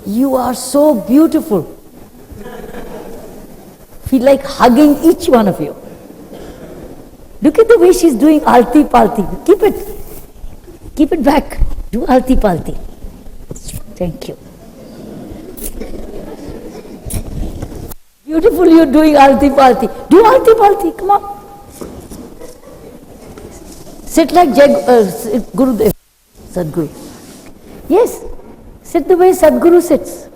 You are so beautiful. Feel like hugging each one of you. Look at the way she's doing alti palti. Keep it back. Do alti palti. Thank you. Beautiful, you're doing alti palti. Do alti palti, come on. Sit like Gurudev, Sadhguru. Yes, sit the way Sadhguru sits.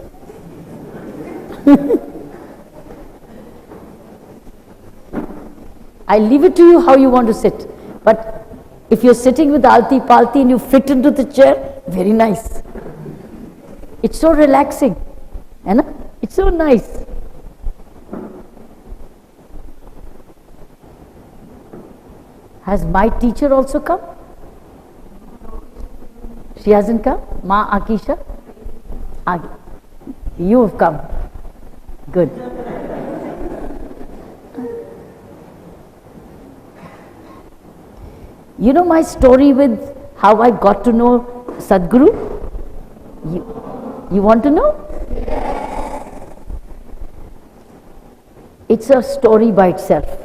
I leave it to you how you want to sit. But if you're sitting with alti palti and you fit into the chair, very nice. It's so relaxing. It's so nice. Has my teacher also come? She hasn't come? Ma Akisha? You have come. Good. You know my story with how I got to know Sadhguru? You want to know? It's a story by itself.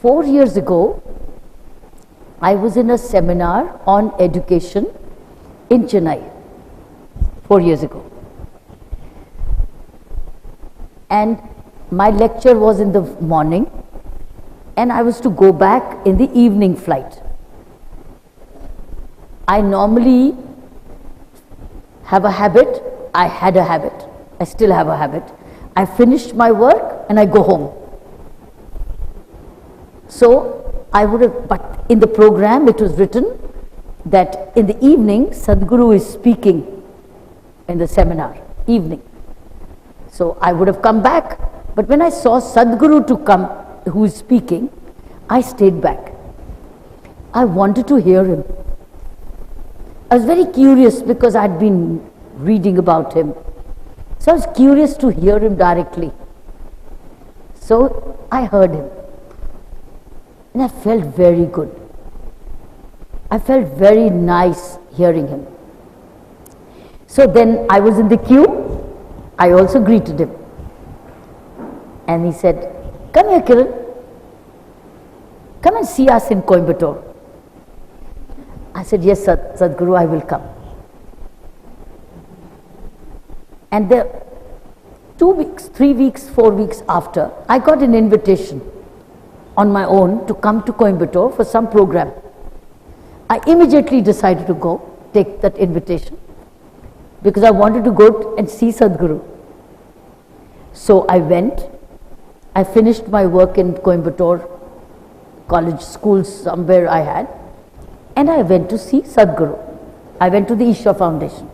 4 years ago, I was in a seminar on education in Chennai. 4 years ago. And my lecture was in the morning, and I was to go back in the evening flight. I normally have a habit, I had a habit, I still have a habit. I finished my work and I go home. So I would have, but in the program it was written that in the evening Sadhguru is speaking in the seminar, evening. So I would have come back, but when I saw Sadhguru to come, who is speaking, I stayed back. I wanted to hear him. I was very curious because I had been reading about him. So I was curious to hear him directly. So I heard him. And I felt very good. I felt very nice hearing him. So then I was in the queue. I also greeted him. And he said, "Come here, Kiran. Come and see us in Coimbatore." I said, "Yes, Sadhguru, I will come." And 2 weeks, 3 weeks, 4 weeks after, I got an invitation on my own to come to Coimbatore for some program. I immediately decided to go, take that invitation, because I wanted to go and see Sadhguru. So I went. I finished my work in Coimbatore college, school, somewhere I had, and I went to see Sadhguru. I went to the Isha Foundation.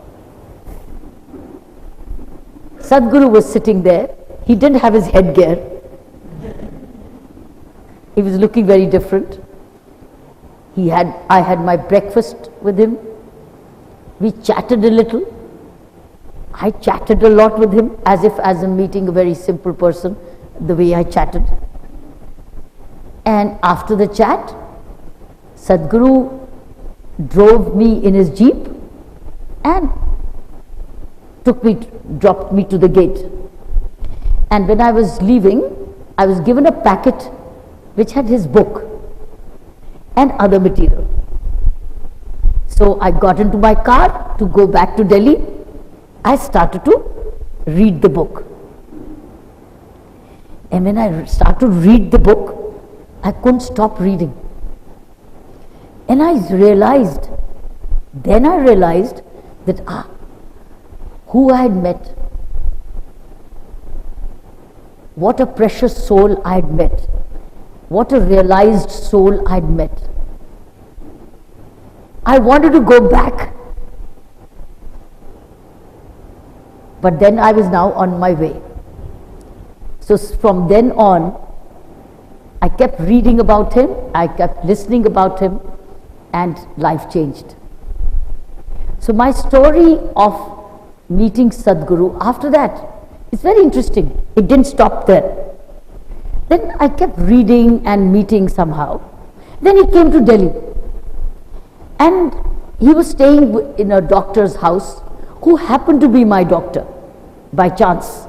Sadhguru was sitting there. He didn't have his headgear. He was looking very different. I had my breakfast with him. We chatted a little. I chatted a lot with him, as if as I'm meeting a very simple person, the way I chatted. And after the chat, Sadhguru drove me in his jeep and dropped me to the gate. And when I was leaving, I was given a packet which had his book and other material. So I got into my car to go back to Delhi. I started to read the book. And when I started to read the book, I couldn't stop reading. And I realized that who I had met, what a precious soul I had met, what a realized soul I had met. I wanted to go back, but then I was now on my way. So from then on, I kept reading about him, I kept listening about him, and life changed. So my story of meeting Sadhguru, after that, it's very interesting. It didn't stop there. Then I kept reading and meeting somehow. Then he came to Delhi. And he was staying in a doctor's house who happened to be my doctor by chance.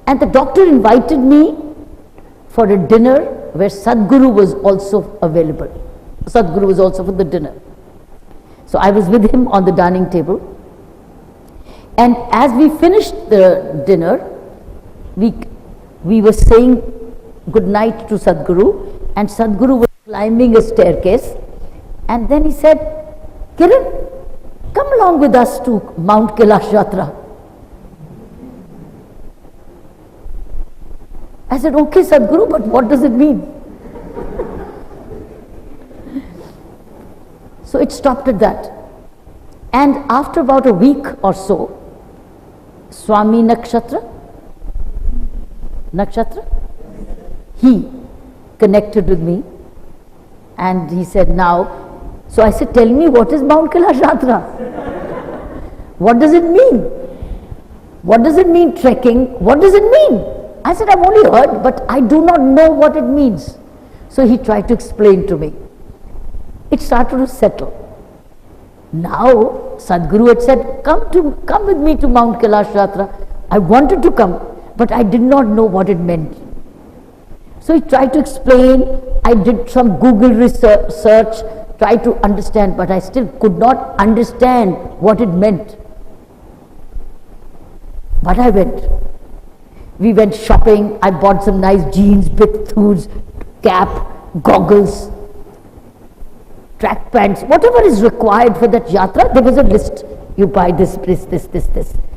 And the doctor invited me for a dinner where Sadhguru was also available. Sadhguru was also for the dinner. So I was with him on the dining table. And as we finished the dinner, we were saying good night to Sadhguru, and Sadhguru was climbing a staircase. And then he said, "Kiran, come along with us to Mount Kailash Yatra." I said, "Okay, Sadhguru, but what does it mean?" So it stopped at that. And after about a week or so, Swami Nakshatra, he connected with me, and he said, now, so I said, tell me, what is Mount Kailash Yatra? What does it mean? What does it mean trekking? What does it mean? I said, I've only heard, but I do not know what it means. So he tried to explain to me. It started to settle. Now, Sadhguru had said, come with me to Mount Kailash Yatra. I wanted to come, but I did not know what it meant. So he tried to explain. I did some Google research, tried to understand, but I still could not understand what it meant. But I went. We went shopping. I bought some nice jeans, big shoes, cap, goggles, track pants, whatever is required for that yatra. There was a list. You buy this.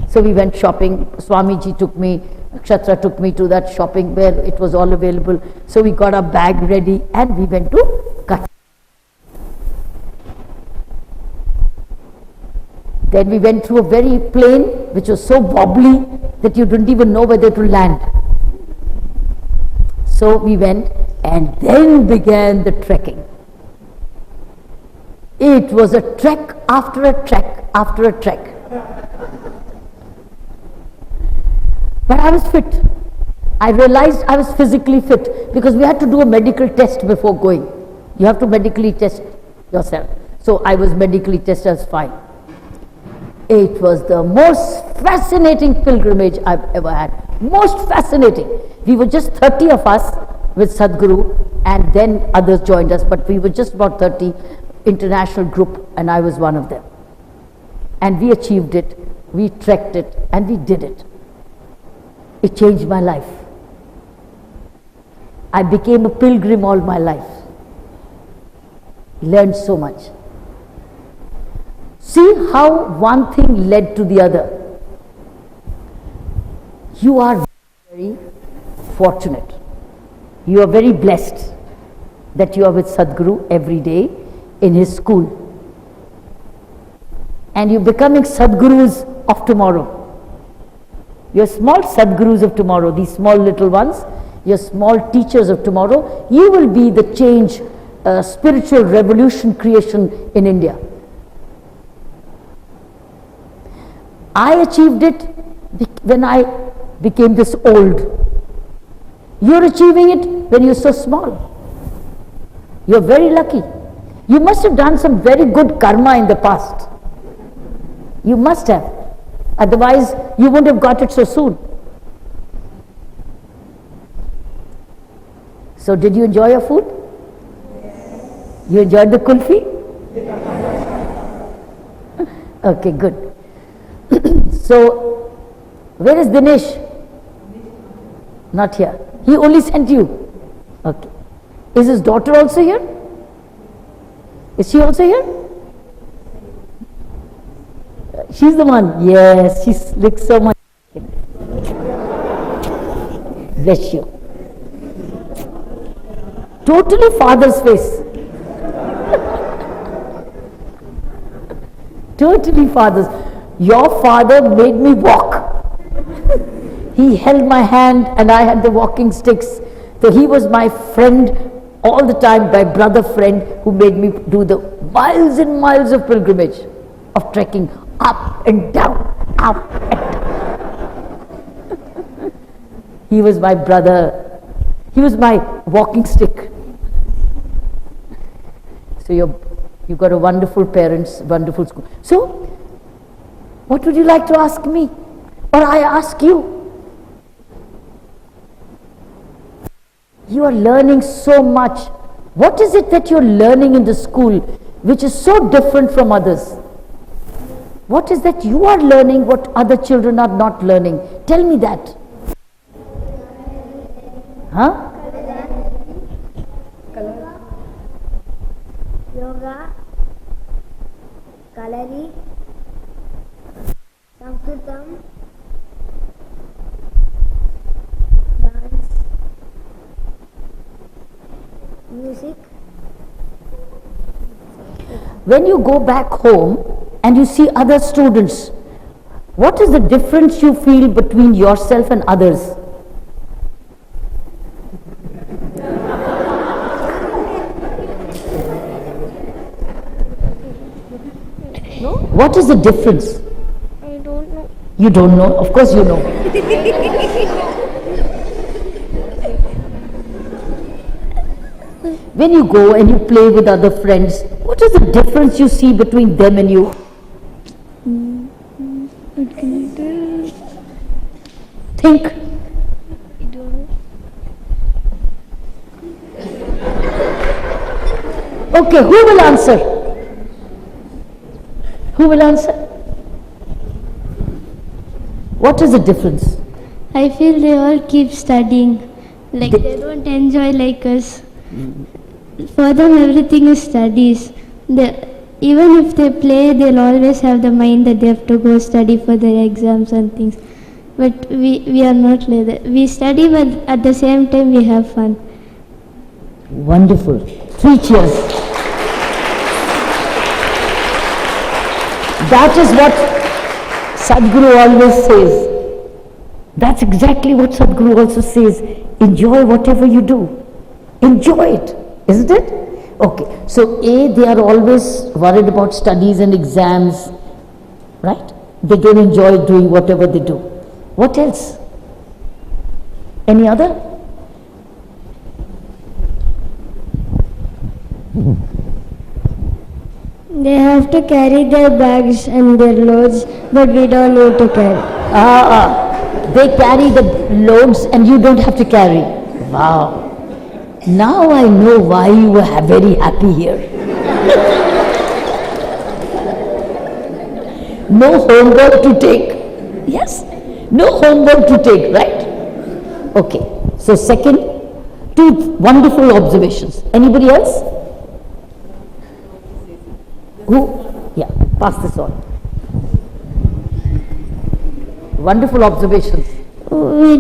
So we went shopping. Swamiji took me, Kshatra took me to that shopping where it was all available. So we got our bag ready and we went to Kutch. Then we went through a very plain which was so wobbly that you didn't even know whether to land. So we went, and then began the trekking. It was a trek after a trek after a trek. But I was fit. I realized I was physically fit because we had to do a medical test before going. You have to medically test yourself. So I was medically tested as fine. It was the most fascinating pilgrimage I've ever had. Most fascinating. We were just 30 of us with Sadhguru, and then others joined us, but we were just about 30, international group, and I was one of them. And we achieved it, we trekked it, and we did it. It changed my life. I became a pilgrim all my life. Learned so much. See how one thing led to the other. You are very fortunate. You are very blessed that you are with Sadhguru every day in his school. And you're becoming Sadhgurus of tomorrow. You're small Sadhgurus of tomorrow, these small little ones. You're small teachers of tomorrow. You will be the change, spiritual revolution creation in India. I achieved it when I became this old. You're achieving it when you're so small. You're very lucky. You must have done some very good karma in the past. You must have. Otherwise, you wouldn't have got it so soon. So, did you enjoy your food? Yes. You enjoyed the kulfi? Okay, good. So, where is Dinesh? Not here. He only sent you. Okay. Is his daughter also here? Is she also here? She's the one. Yes, she looks so much. Bless you. Totally father's face. Totally father's. Your father made me walk. He held my hand and I had the walking sticks. So he was my friend all the time, my brother friend, who made me do the miles and miles of pilgrimage, of trekking up and down, up and down. He was my brother. He was my walking stick. So you've got a wonderful parents, wonderful school. So, what would you like to ask me? Or I ask you? You are learning so much. What is it that you're learning in the school which is so different from others? What is that you are learning what other children are not learning? Tell me that. Huh? Yoga, Kalari, Sanskritam, dance, music. When you go back home and you see other students, what is the difference you feel between yourself and others? What is the difference? I don't know. You don't know? Of course you know. When you go and you play with other friends, what is the difference you see between them and you? What can I do? Think. I don't know. Okay, who will answer? Who will answer? What is the difference? I feel they all keep studying. Like they don't enjoy like us. For them everything is studies. Even if they play, they'll always have the mind that they have to go study for their exams and things. But we are not like that. We study, but at the same time we have fun. Wonderful. 3 cheers. That is what Sadhguru always says. That's exactly what Sadhguru also says. Enjoy whatever you do. Enjoy it, isn't it? Okay, so they are always worried about studies and exams, right? They don't enjoy doing whatever they do. What else? Any other? They have to carry their bags and their loads, but we don't need to carry. They carry the loads and you don't have to carry. Wow. Now I know why you were very happy here. No homework to take. Yes? No homework to take, right? Okay. So second, 2 wonderful observations. Anybody else? Who? Yeah, pass this on. Wonderful observations. We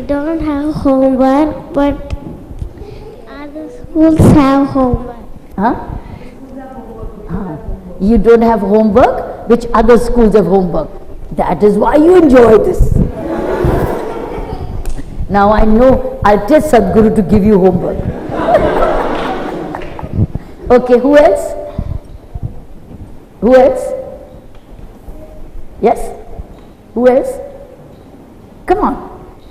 don't have homework, but other schools have homework. Huh? You don't have homework, which other schools have homework. That is why you enjoy this. Now I know I'll tell Sadhguru to give you homework. Okay, who else? Who else? Yes? Who else? Come on.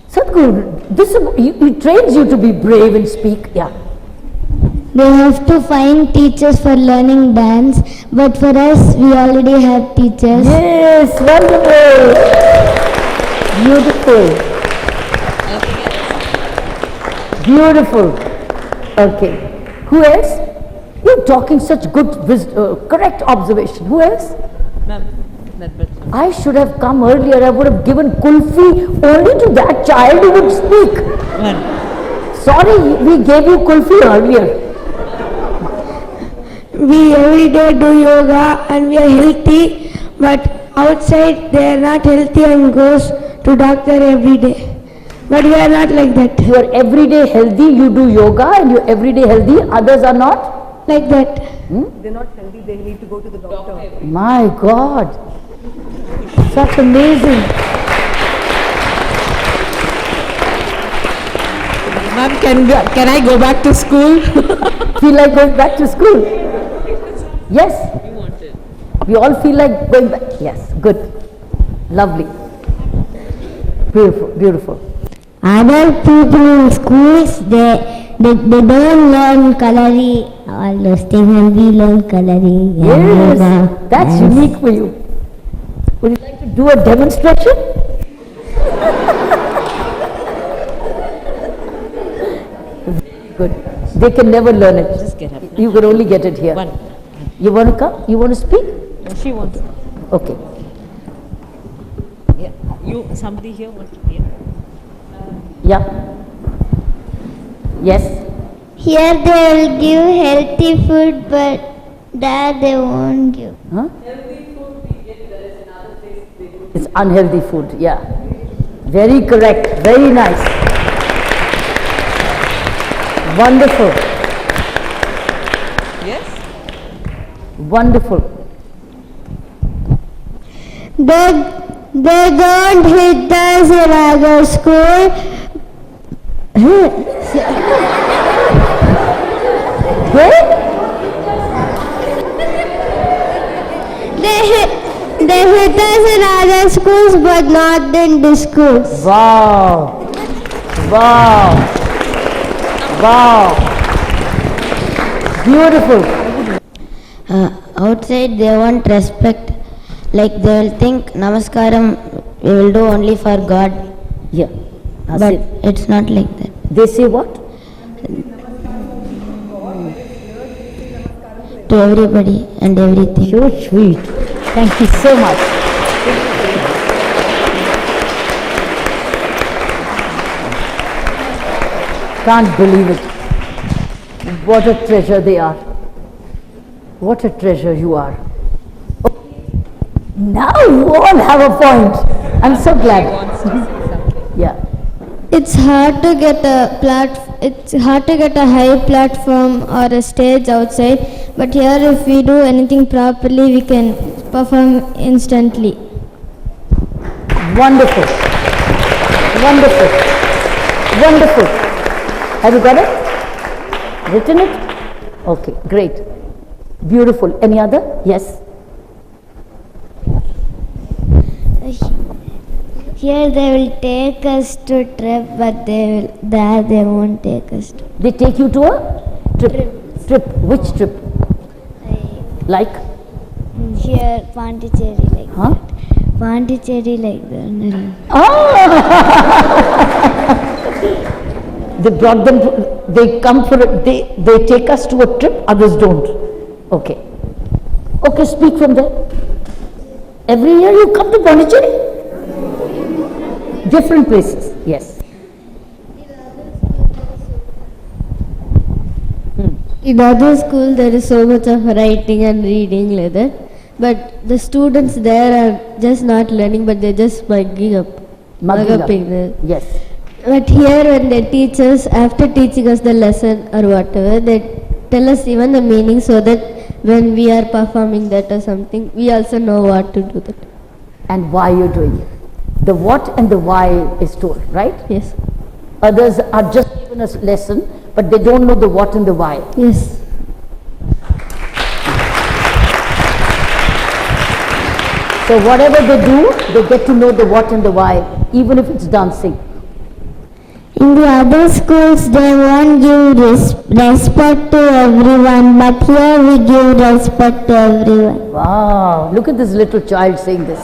Sadhguru, he trains you to be brave and speak. Yeah. They have to find teachers for learning dance, but for us, we already have teachers. Yes, wonderful. Beautiful. Okay. Who else? You're talking such good, correct observation. Who else? Ma'am, I should have come earlier. I would have given kulfi only to that child who would speak. Sorry, we gave you kulfi earlier. We every day do yoga and we are healthy, but outside they are not healthy and goes to doctor every day. But we are not like that. You are everyday healthy, you do yoga and you are everyday healthy, others are not? Like that. they're not healthy, they need to go to the doctor. My God, such amazing. Ma'am, can I go back to school? Feel like going back to school? Yes? You want it. We all feel like going back. Yes, good. Lovely. Beautiful, beautiful. Other people in schools, they don't learn coloring, all those things, and we learn coloring. Yes, that's unique for you. Would you like to do a demonstration? Good. They can never learn it. Just get up. You can only get it here. One. You want to come? You want to speak? She wants. Okay. Yeah. Somebody here wants to hear. Yeah. Yes. Here they will give healthy food, but there they won't give. Huh? It's unhealthy food, yeah. Very correct, very nice. Wonderful, Yes? wonderful. They don't hit us in our school. They? They hit us in other schools but not in the schools. Wow. Wow. Wow. Beautiful. Outside they want respect, like they will think namaskaram we will do only for God, Yeah. but it's not like that. They say what? To everybody and everything. So sweet. Thank you so much. Can't believe it. What a treasure they are. What a treasure you are. Now you all have a point. I'm so glad. Yeah. It's hard to get a high platform or a stage outside, but here if we do anything properly we can perform instantly. Wonderful. Wonderful. Wonderful. Have you got it? Written it? Okay, great. Beautiful. Any other? Yes. Here they will take us to trip, but they won't take us to. They take you to a trip. Trip. Which trip? Like? Here Pondicherry like Huh? that. Pondicherry like that. Ah! They brought them, they come for it, they take us to a trip, others don't. Okay. Okay, speak from there. Every year you come to Pondicherry? Different places, yes. In other schools there is so much of writing and reading like that, but the students there are just not learning, but they're just mugging up. Mugging up. Yes. But here when they teach us, after teaching us the lesson or whatever, they tell us even the meaning so that when we are performing that or something, we also know what to do that. And why you're doing it. The what and the why is told, right? Yes. Others are just given us lesson, but they don't know the what and the why. Yes. So whatever they do, they get to know the what and the why, even if it's dancing. In the other schools, they won't give respect to everyone, but here we give respect to everyone. Wow, look at this little child saying this.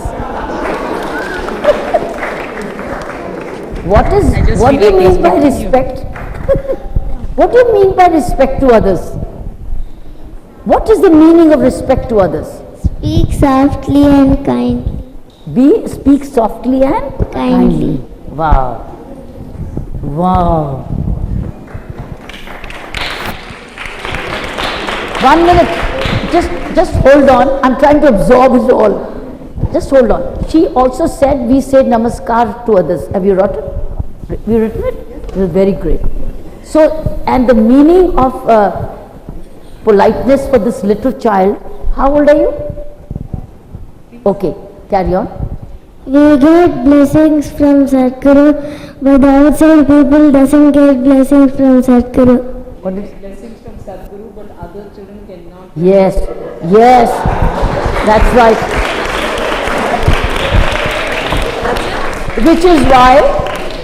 What do you mean by respect? What do you mean by respect to others? What is the meaning of respect to others? Speak softly and kindly. Speak softly and kindly. Wow. Wow. 1 minute. Just hold on. I'm trying to absorb it all. Just hold on. She also said we say namaskar to others. Have you written? Have you written it? It was very great. So, and the meaning of politeness for this little child. How old are you? Okay, carry on. We get blessings from Sadhguru, but the outside people doesn't get blessings from Sadhguru. What is? Blessings from Sadhguru, but other children cannot. Yes, yes, that's right. Which is why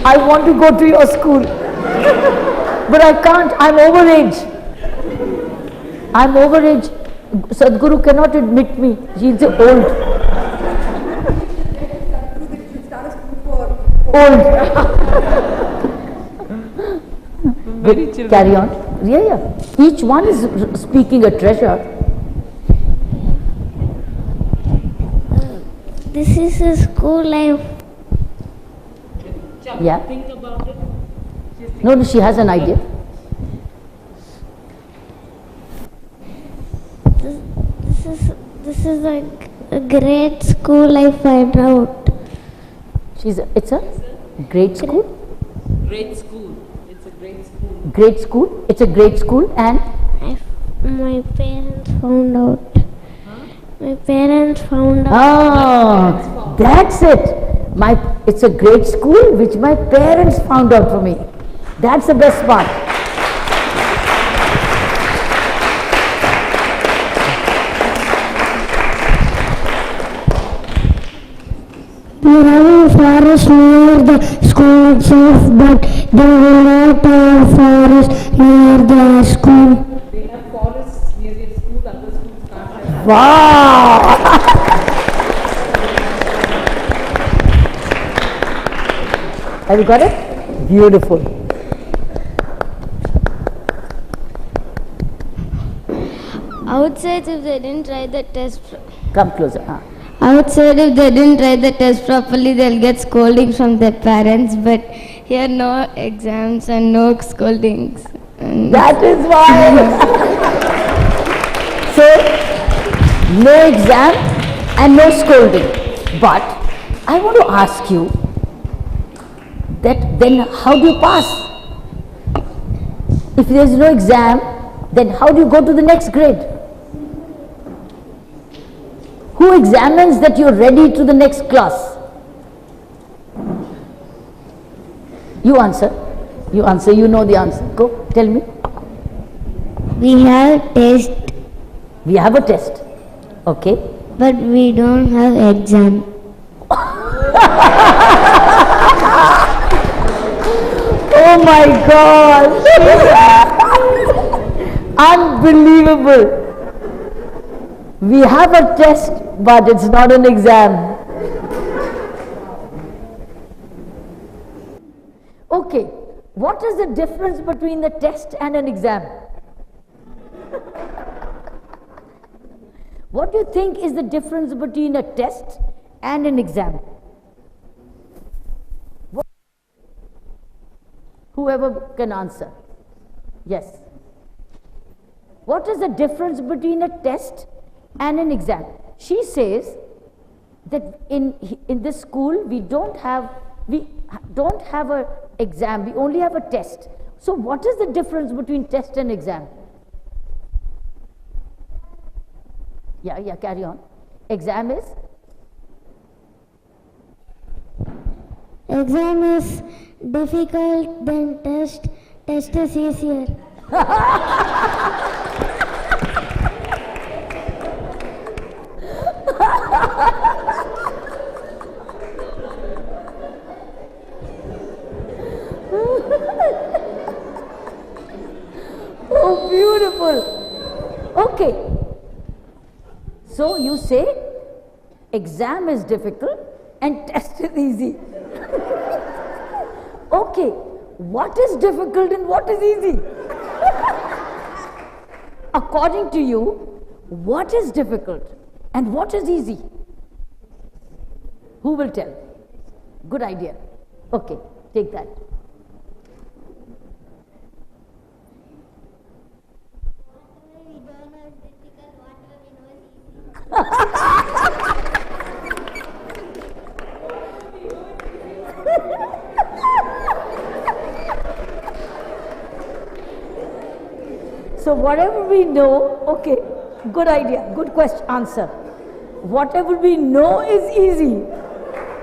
I want to go to your school. But I can't, I'm overage. I'm overage. Sadhguru cannot admit me. He's old. Old. Good. Carry on. Yeah. Each one is speaking a treasure. This is a school life. Yeah. No, she has an idea. This is a great school I find out. It's a great school. Great school. It's a great school. Great school. It's a great school, and My parents found out. My parents found out. ah, that's it. It's a great school which my parents found out for me. That's the best part. We have a forest near the school itself, but they will not have forest near the school. They have forests near their school, other schools can't have. Wow! Have you got it? Beautiful. Outside, if they didn't write the test, Come closer. outside if they didn't write the test properly, they'll get scoldings from their parents. But here, no exams and no scoldings. And That is why. So, no exam and no scolding. But I want to ask you that then how do you pass? If there is no exam, then how do you go to the next grade? Who examines that you're ready to the next class? You answer. You answer. You know the answer. Go. Tell me. We have test, We have a test. Okay. but we don't have exam. Oh my God. Unbelievable. We have a test, but it's not an exam. Okay, what is the difference between the test and an exam? What do you think is the difference between a test and an exam? Whoever can answer. Yes. What is the difference between a test and an exam? She says that in this school we don't have a exam, we only have a test. So what is the difference between test and exam? Yeah, carry on. Exam is? Exam is difficult than test. Test is easier. Oh, beautiful. Okay. So you say exam is difficult and test is easy. Okay. What is difficult and what is easy? According to you, what is difficult and what is easy? Who will tell? Good idea. Okay, take that. So whatever we know, okay, good idea, good question, answer. Whatever we know is easy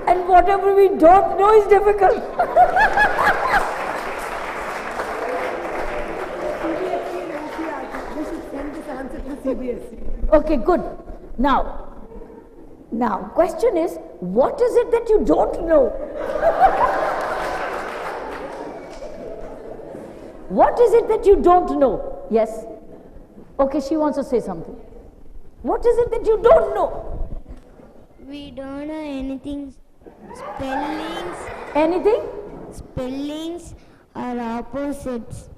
and whatever we don't know is difficult. Okay, good. Now, question is, what is it that you don't know? What is it that you don't know? Yes? Okay, she wants to say something. What is it that you don't know? We don't know anything. Spellings. Anything? Spellings are opposites.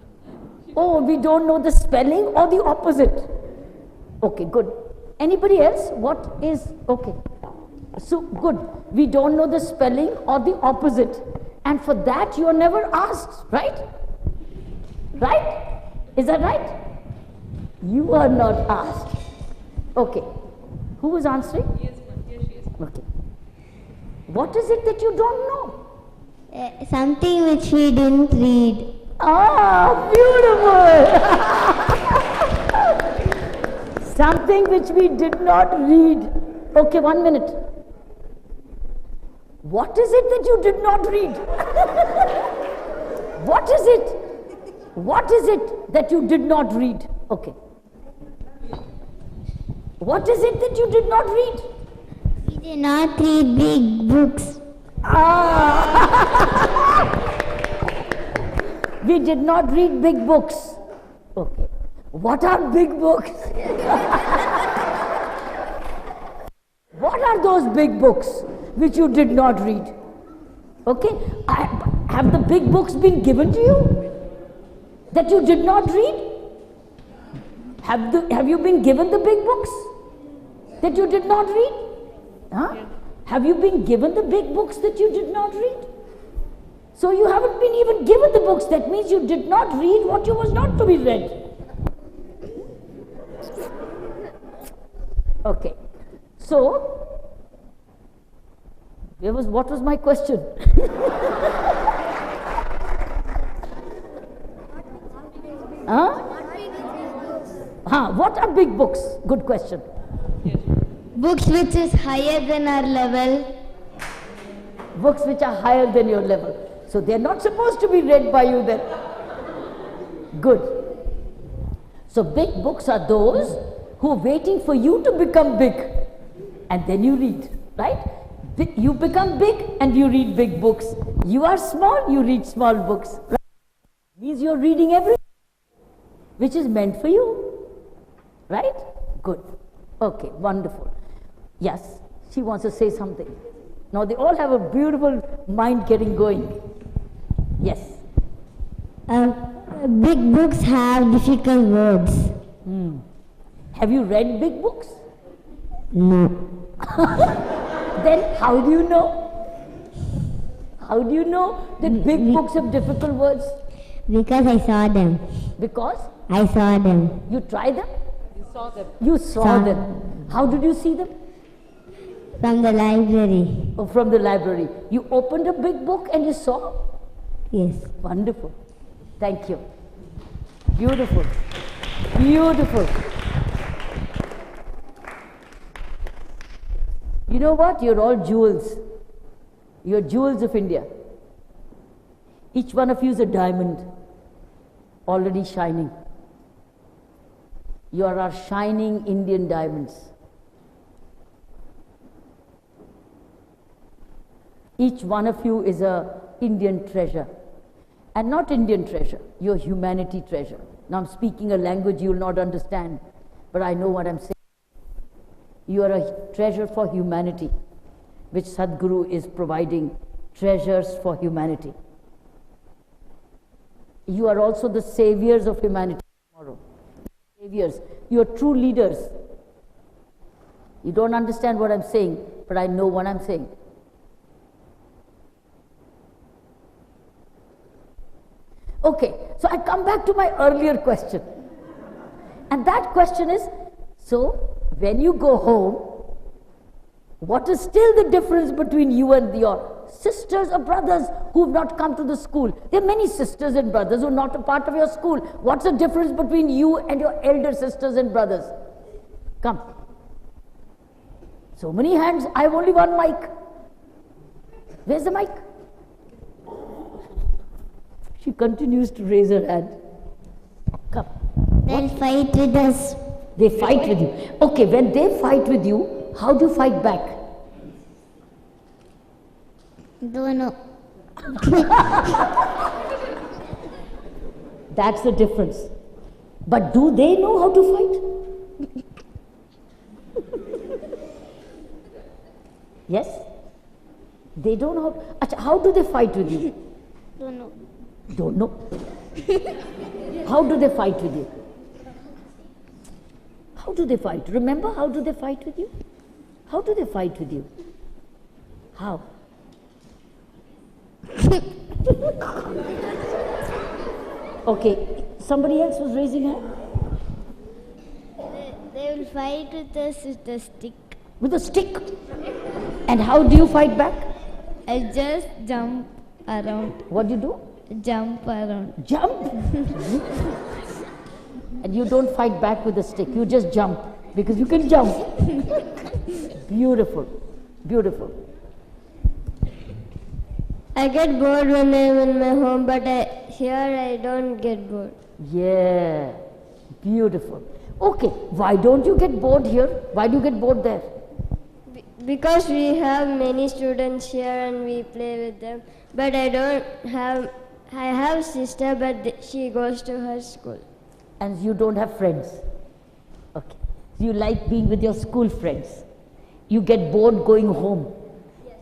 Oh, we don't know the spelling or the opposite. Okay, good. Anybody else? What is, okay. So, good. We don't know the spelling or the opposite. And for that you are never asked, right? Right? Is that right? You are not asked. Okay. Who was answering? Yes, ma'am. Yes, she is. Okay. What is it that you don't know? Something which we didn't read. Ah, beautiful. Something which we did not read. Okay, 1 minute. What is it that you did not read? What is it? What is it that you did not read? Okay. What is it that you did not read? We They not read big books. We did not read big books. Okay. What are big books? What are those big books which you did not read? Okay. Have the big books been given to you that you did not read? Have you been given the big books that you did not read? Huh? Have you been given the big books that you did not read? So you haven't been even given the books. That means you did not read what you was not to be read. Okay. So, what was my question? What are big books? Good question. Books which is higher than our level. Books which are higher than your level. So they are not supposed to be read by you then. Good. So big books are those who are waiting for you to become big. And then you read, right? You become big and you read big books. You are small, you read small books. Right? Means you are reading everything which is meant for you. Right? Good. Okay, wonderful. Yes, she wants to say something. Now they all have a beautiful mind getting going. Yes. Big books have difficult words. Have you read big books? No. Then how do you know? How do you know that big books have difficult words? Because I saw them. Because? I saw them. You tried them? You saw them. You saw them. How did you see them? From the library. Oh, from the library. You opened a big book and you saw? Yes. Wonderful. Thank you. Beautiful. Beautiful. You know what? You're all jewels. You're jewels of India. Each one of you is a diamond, already shining. You are our shining Indian diamonds. Each one of you is a Indian treasure. And not Indian treasure, your humanity treasure. Now I'm speaking a language you will not understand, but I know what I'm saying. You are a treasure for humanity, which Sadhguru is providing treasures for humanity. You are also the saviors of humanity tomorrow. Saviors. You are true leaders. You don't understand what I'm saying, but I know what I'm saying. Okay, so I come back to my earlier question. And that question is, so when you go home, what is still the difference between you and your sisters or brothers who have not come to the school? There are many sisters and brothers who are not a part of your school. What's the difference between you and your elder sisters and brothers? Come. So many hands. I have only one mic. Where's the mic? She continues to raise her hand. Come. They'll fight with us. They fight with you. Okay, when they fight with you, how do you fight back? Don't know. That's the difference. But do they know how to fight? Yes? They don't know. How do they fight with you? Don't know. Don't know. How do they fight with you? How do they fight? Remember, how do they fight with you? How do they fight with you? How? Okay, somebody else was raising hand? They will fight with us with a stick. With a stick? And how do you fight back? I just jump around. What do you do? Jump around. Jump? And you don't fight back with a stick, you just jump, because you can jump. Beautiful, beautiful. I get bored when I'm in my home, but here I don't get bored. Yeah, beautiful. Okay, why don't you get bored here? Why do you get bored there? Because we have many students here and we play with them. But I have sister, but she goes to her school. And you don't have friends? Okay. You like being with your school friends. You get bored going home. Yes.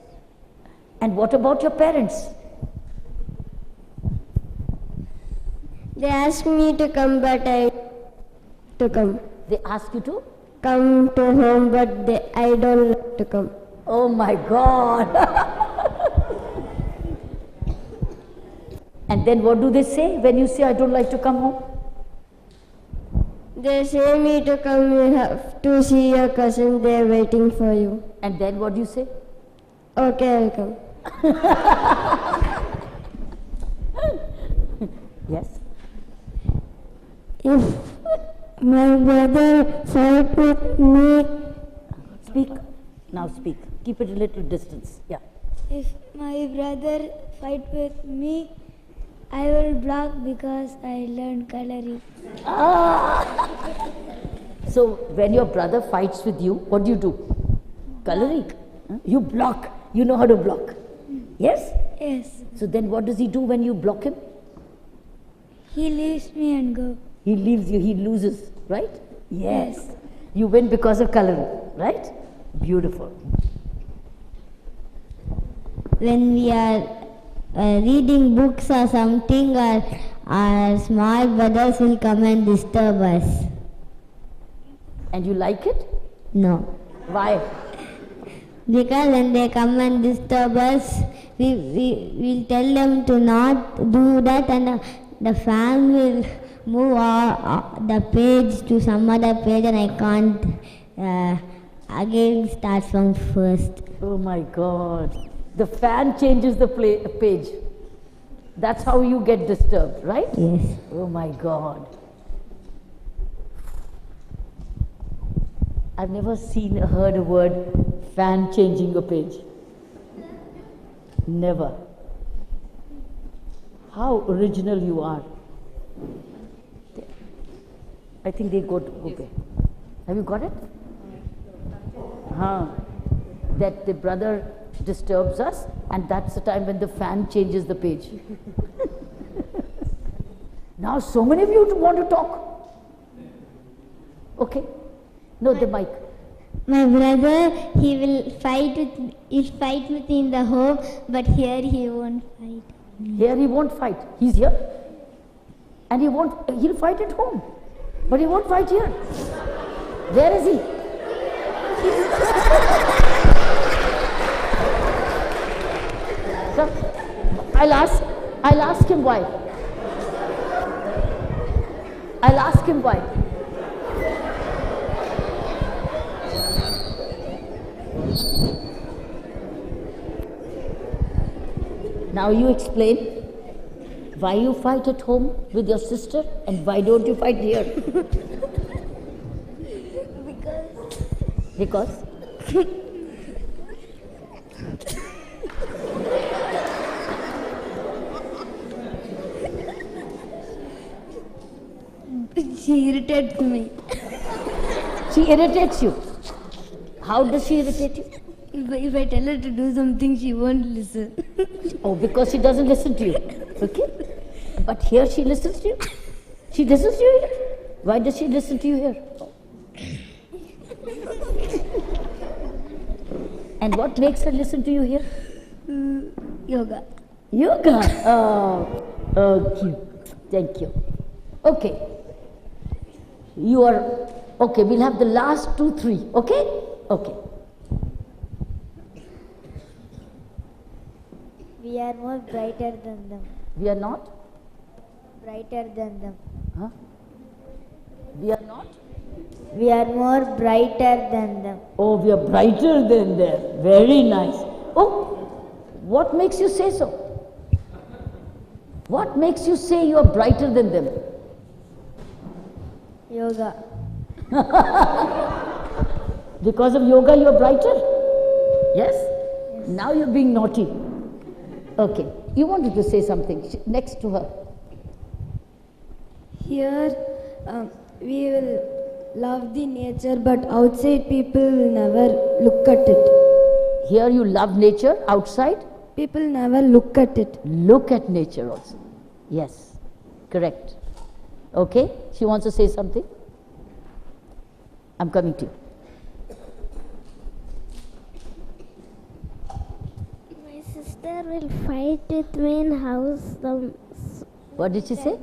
And what about your parents? They ask me to come, but to come. They ask you to? Come to home, but I don't like to come. Oh my God! And then what do they say when you say, I don't like to come home? They say me to come, you have to see your cousin, they're waiting for you. And then what do you say? Okay, I'll come. Yes? If my brother fight with me, Speak. Now speak. Keep it a little distance. Yeah. if my brother fight with me, I will block because I learned coloring. So when your brother fights with you, what do? Coloring. Huh? You block. You know how to block. Yes? Yes. So then what does he do when you block him? He leaves me and go. He leaves you, he loses, right? Yes. You win because of coloring, right? Beautiful. When we are reading books or something, our small brothers will come and disturb us. And you like it? No. Why? Because when they come and disturb us, we'll tell them to not do that, and the fan will move the page to some other page, and I can't again start from first. Oh my God. The fan changes the page. That's how you get disturbed, right? Yes. Oh my God. I've never heard a word fan changing a page. Never. How original you are. I think they got, okay. Have you got it? That the brother disturbs us, and that's the time when the fan changes the page. Now so many of you want to talk. Okay? No, the mic. My brother, he'll fight with me in the home, but here he won't fight. Here he won't fight. He's here. And he'll fight at home. But he won't fight here. Where is he? So, I'll ask him why. I'll ask him why. Now you explain why you fight at home with your sister and why don't you fight here? Because? She irritates me. She irritates you. How does she irritate you? If I tell her to do something, she won't listen. Oh, because she doesn't listen to you. Okay? But here she listens to you. She listens to you here. Why does she listen to you here? And what makes her listen to you here? Yoga. Yoga. Oh, cute. Thank you. Okay. You are, okay, we'll have the last 2, 3. Okay? Okay. We are more brighter than them. We are not? Brighter than them. Huh? We are not? We are more brighter than them. Oh, we are brighter than them. Very nice. Oh, what makes you say so? What makes you say you are brighter than them? Yoga. Because of yoga you are brighter? Yes? Now you're being naughty. Okay. You wanted to say something next to her. Here we will love the nature, but outside people will never look at it. Here you love nature outside. People never look at it. Look at nature also. Yes, correct. Okay, she wants to say something. I'm coming to you. My sister will fight with me in house. What did she say?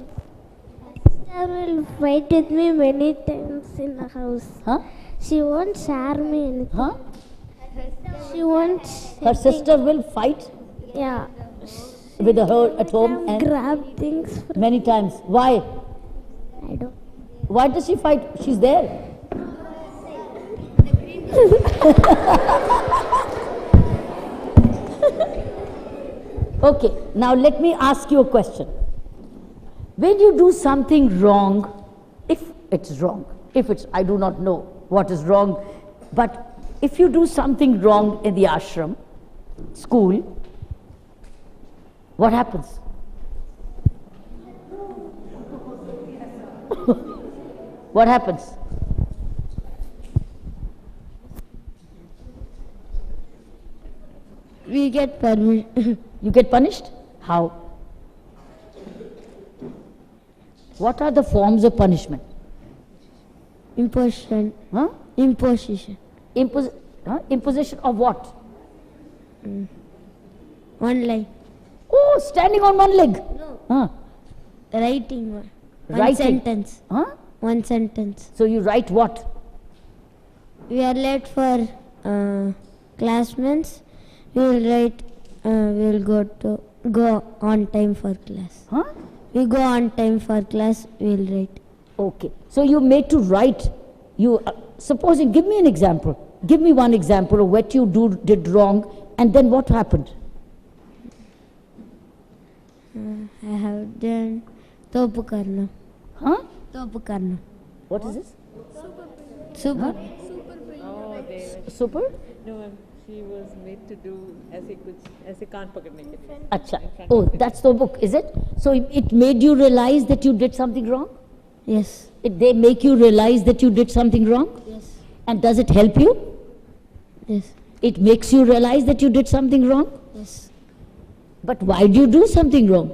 My sister will fight with me many times in the house. Huh? She won't share me anything. Huh? She won't. Her sister will fight Yeah. with her at home and Grab things. many times. Why? I don't. Why does she fight? She's there. Okay, now let me ask you a question. When you do something wrong, if it's wrong, I do not know what is wrong, but if you do something wrong in the ashram, school, what happens? What happens? We get punished. You get punished? How? What are the forms of punishment? Imposition. Huh? Imposition. Imposition of what? One line. Oh, standing on one leg. No. Huh? Writing one. One Writing. sentence. Huh? One sentence. So you write what? We are late for classmates. We will write. We will go on time for class. Huh? We go on time for class. We will write. Okay. So you made to write. You supposing. Give me an example. Give me one example of what you did wrong, and then what happened. I have done topu karna. Huh? Topu karna. What is this? Super. Oh, they Super? no, she was made to do ऐसे कान पकड़ने के लिए. Acha. Oh, that's the book, is it? So it made you realize that you did something wrong? Yes. They make you realize that you did something wrong? Yes. And does it help you? Yes. It makes you realize that you did something wrong? Yes. But why do you do something wrong?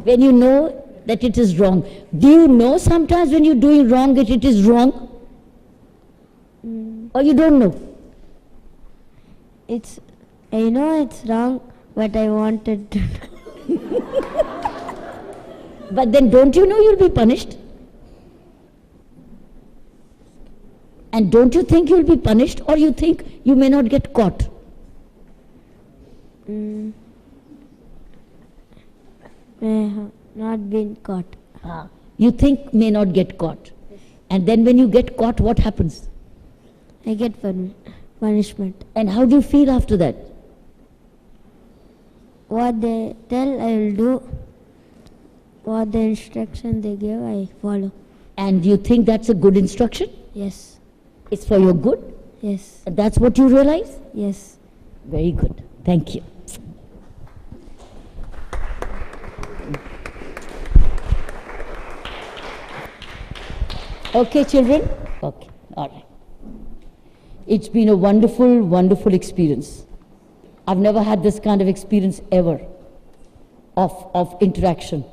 When you know that it is wrong. Do you know sometimes when you're doing wrong that it is wrong? Or you don't know? I know it's wrong, but I wanted to. But then don't you know you'll be punished? And don't you think you'll be punished, or you think you may not get caught? I have not been caught. You think may not get caught. And then when you get caught, what happens? I get punishment. And how do you feel after that? What they tell, I will do. What the instruction they give, I follow. And you think that's a good instruction? Yes. It's for your good? Yes. And that's what you realize? Yes. Very good. Thank you. Okay, children? Okay, all right. It's been a wonderful, wonderful experience. I've never had this kind of experience ever of interaction.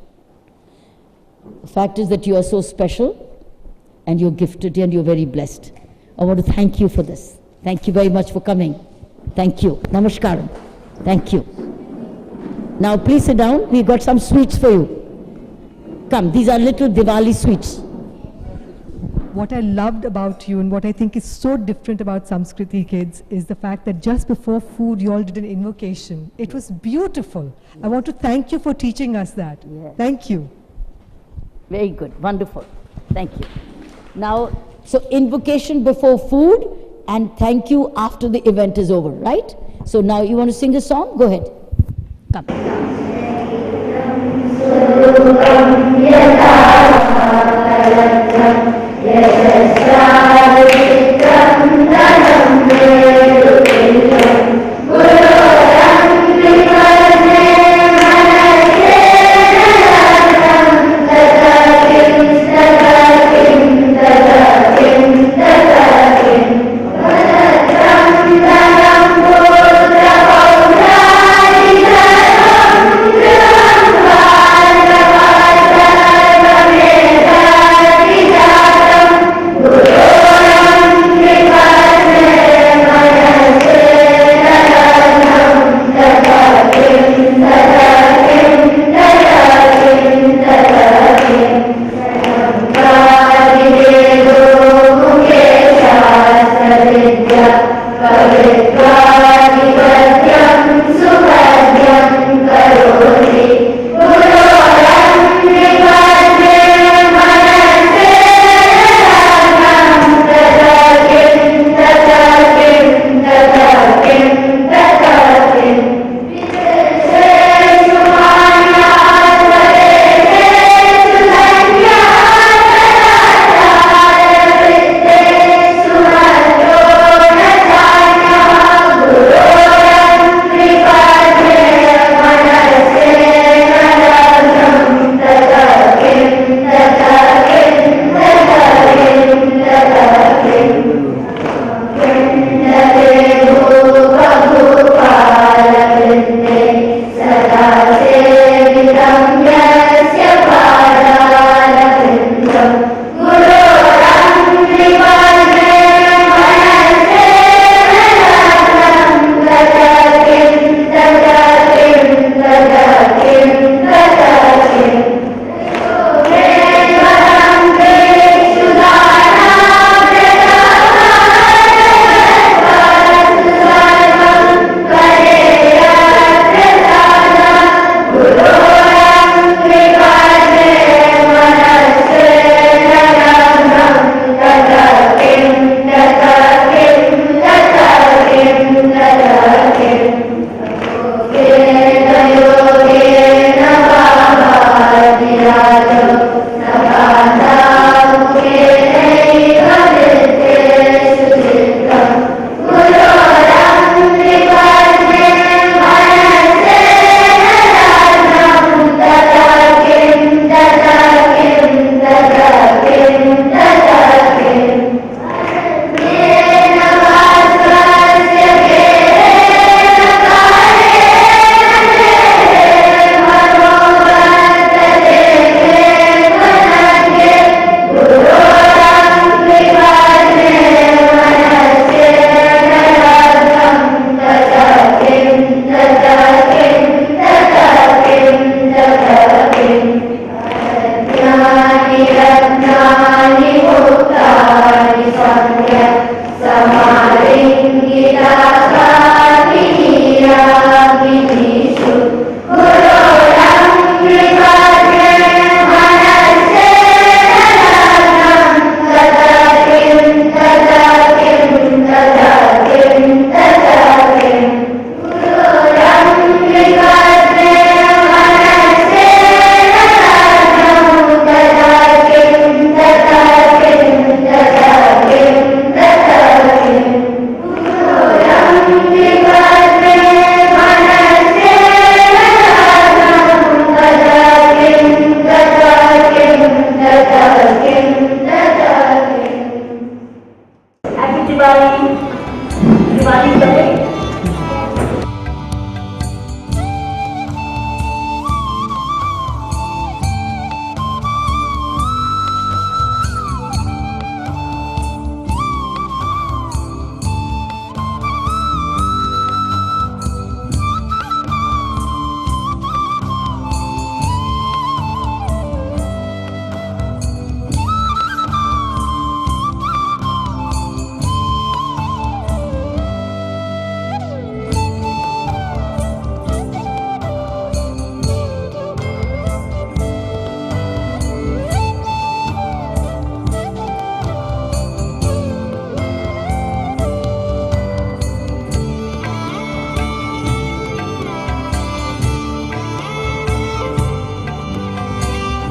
The fact is that you are so special and you're gifted and you're very blessed. I want to thank you for this. Thank you very much for coming. Thank you. Namaskaram. Thank you. Now please sit down. We've got some sweets for you. Come, these are little Diwali sweets. What I loved about you and what I think is so different about Samskriti kids is the fact that just before food you all did an invocation. It was beautiful. I want to thank you for teaching us that. Yes. Thank you. Very good. Wonderful. Thank you. Now, so invocation before food and thank you after the event is over, right? So now you want to sing a song? Go ahead. Come.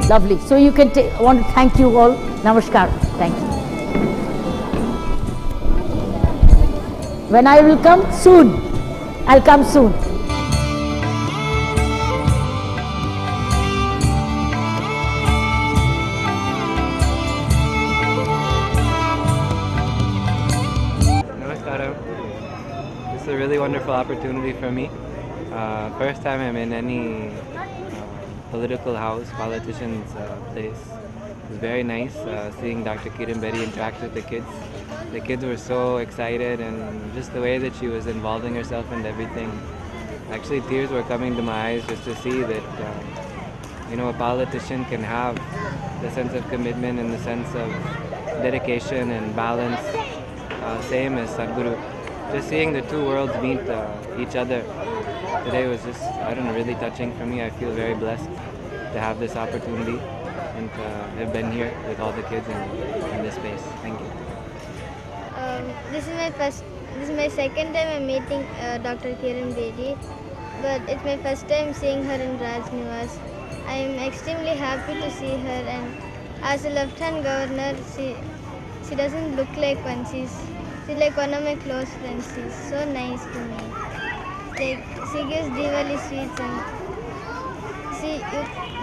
Lovely. So you can I want to thank you all. Namaskar. Thank you. When I will come? Soon. I'll come soon. Namaskaram. This is a really wonderful opportunity for me. First time I'm in any political house, politician's place. It was very nice seeing Dr. Kiran Bedi interact with the kids. The kids were so excited, and just the way that she was involving herself in everything. Actually, tears were coming to my eyes just to see that a politician can have the sense of commitment and the sense of dedication and balance same as Sadhguru. Just seeing the two worlds meet each other today was just, I don't know, really touching for me. I feel very blessed to have this opportunity and to have been here with all the kids in this space. Thank you. This is my second time I'm meeting Dr. Kiran Bedi, but it's my first time seeing her in Raj Nivas. I am extremely happy to see her, and as a left-hand governor, she doesn't look like one. She's like one of my close friends. She's so nice to me. Like, she gives Diwali sweets, and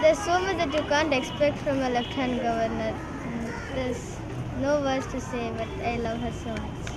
there's so much that you can't expect from a left-hand governor. There's no words to say, but I love her so much.